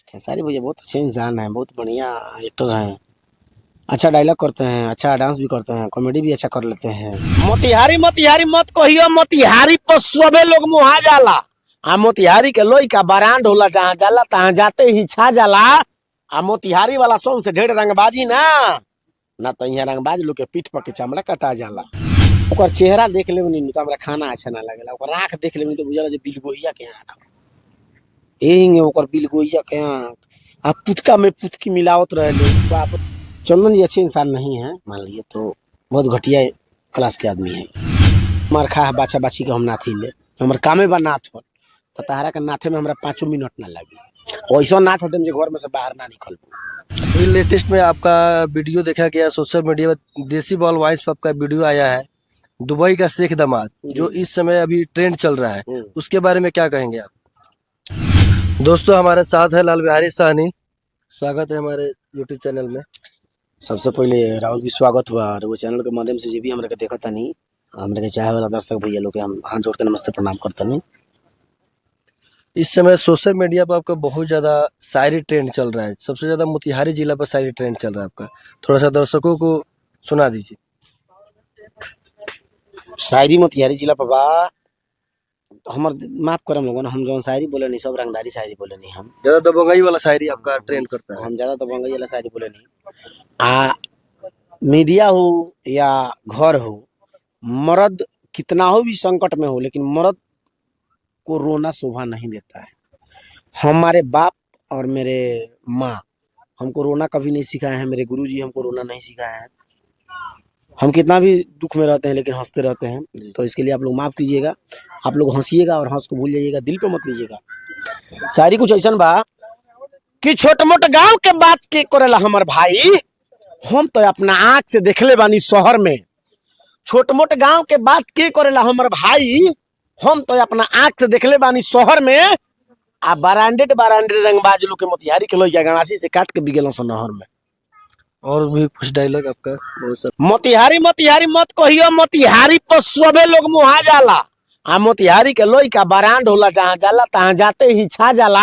खेसारी भैया बहुत अच्छे इंसान हैं, बहुत बढ़िया एक्टर हैं। अच्छा डायलॉग करते हैं, अच्छा डांस भी करते हैं, कॉमेडी भी अच्छा कर लेते हैं। मोतिहारी मोतिहारी मत कहियो, मोतिहारी पर सबे लोग मुहा जाला। आ मोतिहारी के लोई का बरांड होला, जहाँ जाला तहाँ जाते ही छा जाला। आ मोतिहारी वाला सॉन्ग से ढेर रंगबाजी ना तो यहाँ रंगबाज लोग के पीठ पर के चमड़ा कटा जाला। ओकर चेहरा देख ले तो हमरा खाना अच्छा ना लगेला। ओकर आंख देख ले तो बुझाला जे बिलगोहिया के आंख एंगे, ओकर बिलगोहिया के आंख। आ पुटका में पुटकी मिलावत रहे लोग। बाप, चंदन जी अच्छे इंसान नहीं है मान लिए तो, बहुत घटिया क्लास के आदमी है। मार खा बाछा बाछी के हम नाथी ले, हमर कामे बा नाथ हो तो तहरा के नाथे में हमरा 5 मिनट ना लगी। वैसा नाथ हदम जे घर में से बाहर ना निकल। अभी लेटेस्ट में आपका वीडियो देखा गया सोशल मीडिया में, देसी बॉल वाइस पर आपका वीडियो आया है, दुबई का शेख दामाद, जो इस समय अभी ट्रेंड चल रहा है, उसके बारे में क्या कहेंगे आप? दोस्तों हमारे साथ है लाल बिहारी साहनी, स्वागत है हमारे यूट्यूब चैनल में। सबसे पहले राहुल भी स्वागत हुआ और वो चैनल के माध्यम से जो भी हमरा के देखा था नहीं, हमरा के चाहे वाला दर्शक भैया लोग के हम हाथ जोड़ के नमस्ते प्रणाम करते नहीं। इस समय सोशल मीडिया पर आपका बहुत ज्यादा शायरी ट्रेंड चल रहा है, सबसे ज्यादा मोतिहारी जिला पर शायरी ट्रेंड चल रहा है आपका, थोड़ा सा दर्शकों को सुना दीजिए। शायरी मोतिहारी जिला पर बा, हमर माफ करम लोगन, हम जौन शायरी बोले नहीं सब रंगदारी शायरी बोले नहीं। हम ज्यादा दबंगई वाला शायरी आपका ट्रेंड करता है। हम ज्यादा तो बंगई वाला शायरी बोले नहीं। आ मीडिया हो या घर हो, मर्द कितना हो भी संकट में हो, लेकिन मर्द को रोना शोभा नहीं देता है। हमारे बाप और मेरे माँ हमको रोना कभी नहीं सिखाया है, मेरे गुरुजी हमको रोना नहीं सिखाया है। हम कितना भी दुख में रहते हैं लेकिन हंसते रहते हैं, तो इसके लिए आप लोग माफ कीजिएगा। आप लोग हंसिएगा और हंस को भूल जाइएगा, दिल पे मत लीजिएगा। शायरी कुछ ऐसा बा कि छोट मोट गांव के बात के करेला हमर भाई, हम तो अपना आंख से देखले बानी शहर में। छोट मोट गांव के बात के करेला हमर भाई, हम तो अपना आंख से देखले बानी शहर में। आ बारांडेड रंगबाज लोग के मोतिहारी के लोग गणासी से काट के बिगेलों से नहर में। और भी कुछ डायलॉग आपका बहुत सा। मोतिहारी मोतिहारी मत कहियो, मोतिहारी पर सबे लोग मुहा जाला। आ मोतिहारी के लोई का बरांड होला, जहाँ जाला तहाँ जाते ही छा जाला।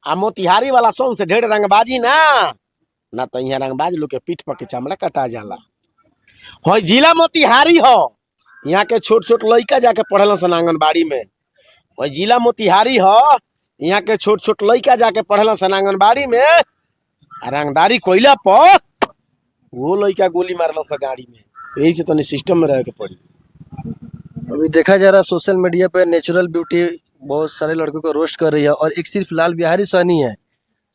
आ मोतिहारी वाला सॉन्ग से ढेर रंगबाजी ना तो यहाँ रंगबाज लोग के पीठ पर के चमड़ा कटा जाला। हो जिला मोतिहारी हो, यहाँ के छोट छोट लड़का जाके पढ़ल सन आंगनबाड़ी में। हो जिला मोतिहारी हो, यहाँ के छोट छोट लड़का जाके पढ़ल सन आंगनबाड़ी में। रंगदारी कोयला पर वो लड़का गोली मारल सा गाड़ी में, यही से तो सिस्टम में रह के पड़ी। अभी देखा जा रहा है सोशल मीडिया पे नेचुरल ब्यूटी बहुत सारे लड़कों को रोस्ट कर रही है, और एक सिर्फ लाल बिहारी साहनी है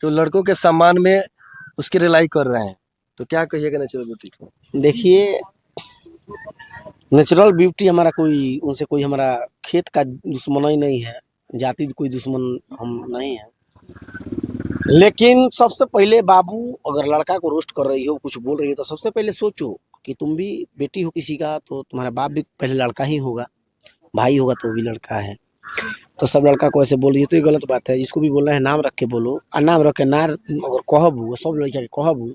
जो लड़कों के सम्मान में उसकी रिलाई कर रहे हैं, तो क्या कहिएगा नेचुरल ब्यूटी को? देखिए, नेचुरल ब्यूटी हमारा कोई उनसे कोई हमारा खेत का दुश्मन ही नहीं है, जाति कोई दुश्मन हम नहीं है। लेकिन सबसे पहले बाबू, अगर लड़का को रोस्ट कर रही हो, कुछ बोल रही हो, तो सबसे पहले सोचो कि तुम भी बेटी हो किसी का, तो तुम्हारा बाप भी पहले लड़का ही होगा, भाई होगा तो भी लड़का है। तो सब लड़का को ऐसे बोल रही है तो ये गलत बात है। जिसको भी बोलना है नाम रख के बोलो, और नाम रख के ना अगर कहबू, सब लड़का के कहबू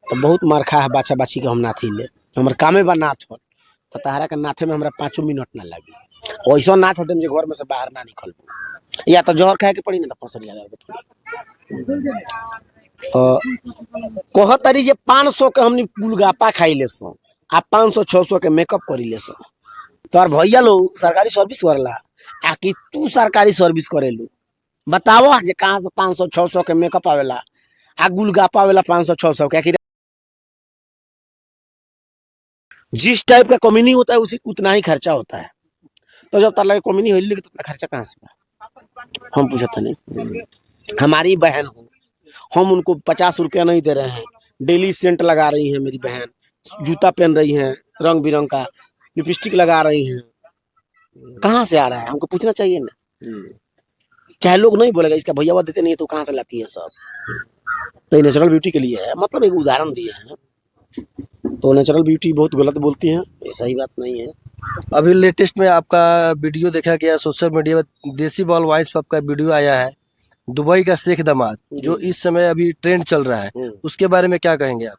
तो बहुत मार खा है बाछा बाछी के हम नाथी ले, हमर कामे बा नाथ हो तो तहरा के नाथे में हमरा 5 मिनट ना लगी। वैसा नाथ हदम जे घर में से बाहर ना निकलबू, या तो जहर खाए के पड़ी ना तो फसल लगा के पड़ी। तो कहतरी जे 500 के हमनी गुलगापा खाई ले सो, आ 500-600 के मेकअप करी ले सो। तोर भैया लोग सरकारी सर्विस करला, आ कि तू सरकारी सर्विस करेलू? बताओ जे कहाँ से 500-600 के मेकअप आवेला, आ गुलगापा आवेला 500-600 के। जिस टाइप का कम्युनी होता है उसी उतना ही खर्चा होता है। तो जब तक कम्युनी हो तो उतना खर्चा कहाँ से? हम पूछते नहीं, हमारी बहन हो, हम उनको 50 रुपया नहीं दे रहे हैं, डेली सेंट लगा रही है मेरी बहन, जूता पहन रही है रंग बिरंग का, लिपस्टिक लगा रही है, कहाँ से आ रहा है? हमको पूछना चाहिए ना। चाहे लोग नहीं बोलेगा इसका भैया देते नहीं है तो कहाँ से लाती है सब? तो ये नेचुरल ब्यूटी के लिए है, मतलब एक उदाहरण दिया है। तो नेचुरल ब्यूटी बहुत गलत बोलती हैं, ये सही बात नहीं है। अभी लेटेस्ट में आपका वीडियो देखा गया सोशल मीडिया में, देसी बॉल वाइस पर आपका वीडियो आया है, दुबई का शेख दामाद, जो इस समय अभी ट्रेंड चल रहा है, उसके बारे में क्या कहेंगे आप?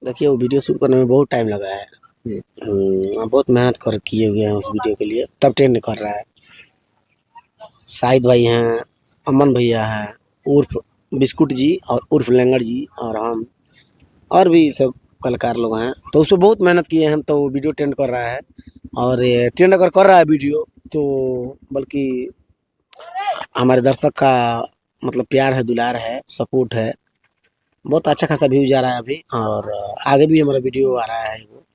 देखिए, वो वीडियो शूट करने में बहुत टाइम लगा है, बहुत मेहनत कर किए हुए हैं उस वीडियो के लिए, तब ट्रेंड कर रहा है। शाहिद भाई हैं अमन भैया हैं, उर्फ बिस्कुट जी और उर्फ लेंगर जी, और हम और भी सब कलाकार लोग हैं। तो उस पर बहुत मेहनत किए हैं हम, तो वीडियो ट्रेंड कर रहा है। और ये ट्रेंड अगर कर रहा है वीडियो, तो बल्कि हमारे दर्शक का मतलब प्यार है, दुलार है, सपोर्ट है, बहुत अच्छा खासा व्यूज आ रहा है अभी। और आगे भी हमारा वीडियो आ रहा है वो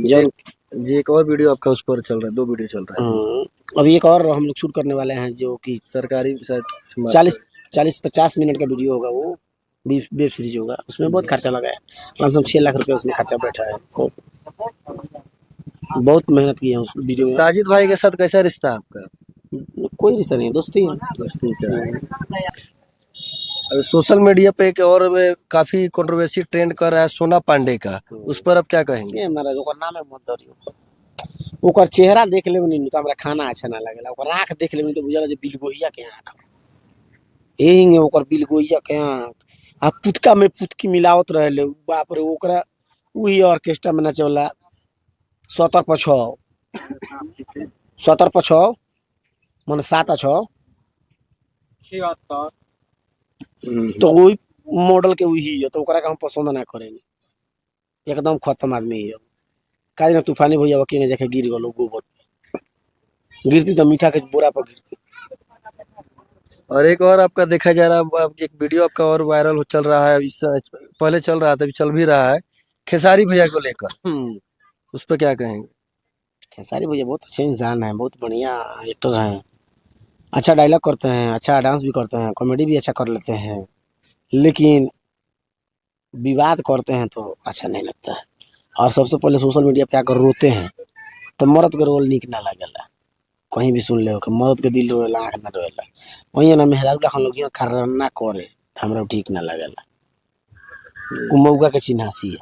जो जी एक और वीडियो आपका उस पर चल रहा है, 2 वीडियो चल रहा है अभी एक और हम लोग शूट करने वाले हैं, जो कि सरकारी शायद समाज 40-50 मिनट का वीडियो होगा। वो वेब सीरीज होगा, उसमें बहुत खर्चा लगा है, कम से कम 6 लाख रुपए उसमें खर्चा बैठा है। तो बहुत मेहनत की है उस वीडियो में। साजिद भाई के साथ कैसा रिश्ता है आपका? कोई रिश्ता नहीं है, दोस्ती है। दोस्ती का है। अभी सोशल मीडिया पे एक और काफी कंट्रोवर्सी ट्रेंड कर रहा है सोना पांडे का, उस पर आप क्या कहेंगे? ये हमारा ओकर नाम है मोहम्मद। ओकर चेहरा देख लेबे नहीं तो हमरा खाना अच्छा ना लगेला, ओकर आंख देख लेबे नहीं तो बुझाला जे बिलगोहिया के आंख एहिंगे ओकर बिलगोहिया के आंख। आ पुतका में पुतकी मिलावत रहले, बाप रे। ओकरा उही ऑर्केस्ट्रा में नाचे वाला 70/6 70/6 माने 7/6 तो वही मॉडल के वही है, तो ओकरा के हम पसंद ना करेंगे। एकदम खत्म आदमी है। काहे ना तूफानी भैया वकील जाके गिर गलो गोबर पे। गिरती तो मीठा के बोरा पर गिरती। और एक और आपका देखा जा रहा है, एक वीडियो आपका और वायरल हो चल रहा है, इस पहले चल रहा था, अभी चल भी रहा है, खेसारी भैया को लेकर, उस पर क्या कहेंगे? खेसारी भैया बहुत अच्छे इंसान हैं, बहुत बढ़िया एक्टर हैं, अच्छा डायलॉग करते हैं, अच्छा डांस भी करते हैं, कॉमेडी भी अच्छा कर लेते हैं। लेकिन विवाद करते हैं तो अच्छा नहीं लगता है। और सबसे पहले सोशल मीडिया पे आकर रोते हैं, तो मर्द के रोल निक ना लगेला। कहीं भी सुन ले कि मर्द के दिल रोएला, आँख ना रोएला। वहीं ना मेहरारू ला हम लोग खर्रा करे, हमरा ठीक ना लगेला। उ मौगा के चिन्हासी है।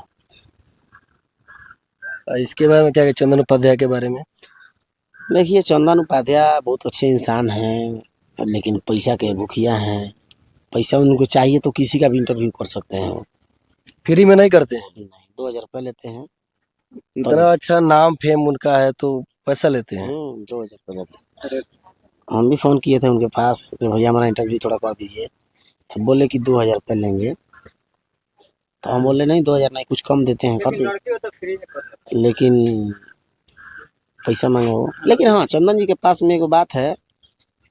और इसके बारे में क्या कहें, चंदन उपाध्याय के बारे में? देखिए, चंदन उपाध्याय बहुत अच्छे इंसान हैं, लेकिन पैसा के भूखिया हैं। पैसा उनको चाहिए तो किसी का भी इंटरव्यू कर सकते हैं वो। फ्री में नहीं करते हैं? नहीं, 2000 रुपये लेते हैं। इतना अच्छा नाम फेम उनका है तो पैसा लेते हैं? 2000 रुपये लेते हैं। हम भी फ़ोन किए थे उनके पास कि भैया हमारा इंटरव्यू थोड़ा कर दीजिए, तो बोले कि 2000 रुपये लेंगे। तो हम बोले नहीं, 2000 नहीं, कुछ कम देते हैं, कर दो। लेकिन पैसा मांगो। लेकिन हाँ, चंदन जी के पास में एगो बात है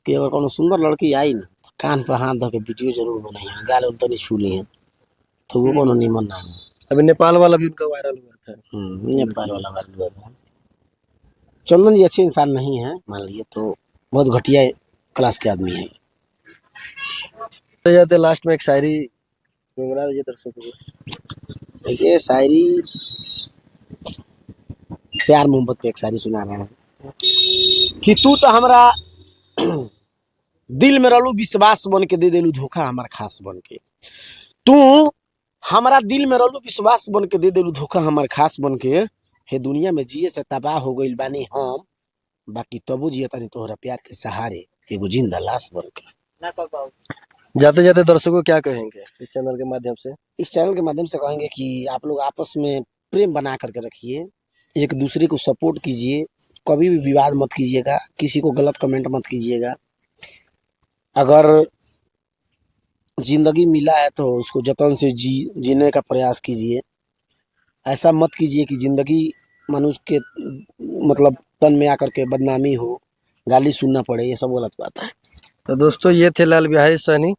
कि अगर कोनो सुंदर लड़की आई न, तो कान पर हाथ धो के वीडियो जरूर बनाई, गाल उल तो नहीं छूली है, तो वो कोनो निमन ना है। अभी नेपाल वाला भी उनका वायरल हुआ था। नेपाल वाला वायरल हुआ था। चंदन जी अच्छे इंसान नहीं है, मान लिए तो बहुत घटिया क्लास के आदमी है। तो जाते लास्ट में एक शायरी गुनगुना दीजिए दर्शकों को। ये शायरी प्यार मोहब्बत पे एक शायरी सुना रहे हैं कि तू तो हमरा दिल में रहलू विश्वास बन के, दे देलू धोखा हमार खास बन के। तू हमारा दिल में रहलू विश्वास बन के, दे देलू धोखा हमार खास बन के। हे दुनिया में जिए से तबाह हो गइल बानी हम, बाकी तबो जिए तानी तोहरा प्यार के सहारे, एगो जिंदा लाश बन के। जाते जाते दर्शकों को क्या कहेंगे इस चैनल के माध्यम से? इस चैनल के माध्यम से कहेंगे कि आप लोग आपस में प्रेम बना करके रखिए, एक दूसरे को सपोर्ट कीजिए, कभी भी विवाद मत कीजिएगा, किसी को गलत कमेंट मत कीजिएगा। अगर जिंदगी मिला है तो उसको जतन से जीने का प्रयास कीजिए। ऐसा मत कीजिए कि जिंदगी मनुष्य के मतलब तन में आकर के बदनामी हो, गाली सुनना पड़े, ये सब गलत बात है। तो दोस्तों ये थे लाल बिहारी सहनी।